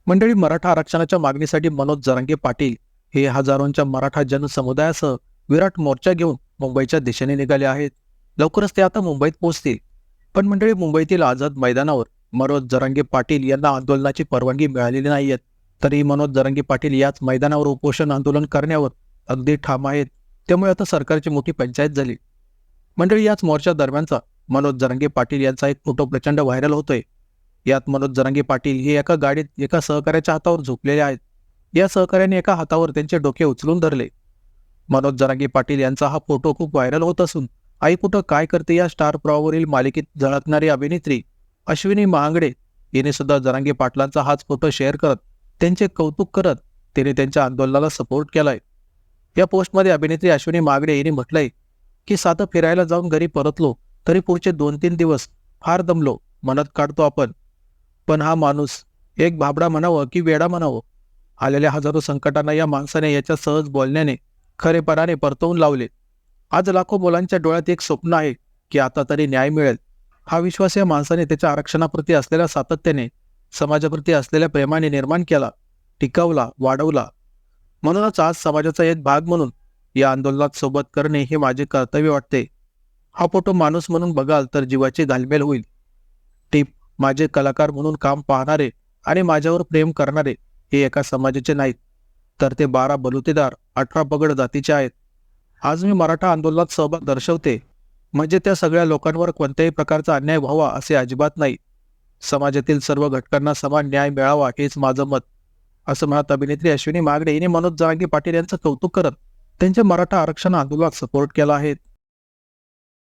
मंडळी, मराठा आरक्षणाच्या मागणीसाठी मनोज जरांगे पाटील हे हजारोंच्या मराठा जनसमुदायासह विराट मोर्चा घेऊन मुंबईच्या दिशेने निघाले आहेत. लवकरच ते आता मुंबईत पोहोचतील. पण मंडळी, मुंबईतील आझाद मैदानावर मनोज जरांगे पाटील यांना आंदोलनाची परवानगी मिळालेली नाहीये. तरी मनोज जरांगे पाटील याच मैदानावर उपोषण आंदोलन करण्यावर अगदी ठाम आहेत. त्यामुळे आता सरकारची मोठी पंचायत झाली. मंडळी, याच मोर्चा दरम्यानचा मनोज जरांगे पाटील यांचा एक फोटो प्रचंड व्हायरल होतोय. यात मनोज जरांगे पाटील हे एका गाडीत एका सहकार्याच्या हातावर झोपलेले आहेत. या सहकार्याने एका हातावर त्यांचे डोके उचलून धरले. मनोज जरांगे पाटील यांचा हा फोटो खूप व्हायरल होत असून आई कुठं काय करते या स्टार प्रवाहावरील मालिकेत झळकणारी अभिनेत्री अश्विनी महांगडे हिने सुद्धा जरांगे पाटलांचा हाच फोटो शेअर करत त्यांचे कौतुक करत तिने त्यांच्या आंदोलनाला सपोर्ट केलाय. या पोस्टमध्ये अभिनेत्री अश्विनी महांगडे यांनी म्हटलंय की साधं फिरायला जाऊन घरी परतलो तरी पुढचे 2-3 दिवस फार दमलो, म्हणत काढतो आपण. पण हा माणूस एक भाबडा म्हणावं की वेडा म्हणावं, आलेल्या हजारो संकटांना या माणसाने याच्या सहज बोलण्याने खरेपणाने परतवून लावले. आज लाखो मुलांच्या डोळ्यात एक स्वप्न आहे की आता तरी न्याय मिळेल. हा विश्वास या माणसाने त्याच्या आरक्षणाप्रती असलेल्या सातत्याने, समाजाप्रती असलेल्या प्रेमाने निर्माण केला, टिकवला, वाढवला. म्हणूनच आज समाजाचा एक भाग म्हणून या आंदोलनात सोबत करणे हे माझे कर्तव्य वाटते. हा फोटो माणूस म्हणून बघाल तर जीवाची घालमेल होईल. टिप: माझे कलाकार म्हणून काम पाहणारे आणि माझ्यावर प्रेम करणारे हे एका समाजाचे नाहीत, तर ते 12 बलुतेदार 18 पगड जातीचे आहेत. आज मी मराठा आंदोलनात सहभाग दर्शवते म्हणजे त्या सगळ्या लोकांवर कोणत्याही प्रकारचा अन्याय व्हावा असे अजिबात नाही. समाजातील सर्व घटकांना समान न्याय मिळावा हेच माझं मत, असं म्हणत अभिनेत्री अश्विनी महांगडे हिने मनोज जरांगे पाटील यांचं कौतुक करत त्यांच्या मराठा आरक्षण आंदोलनात सपोर्ट केला आहे.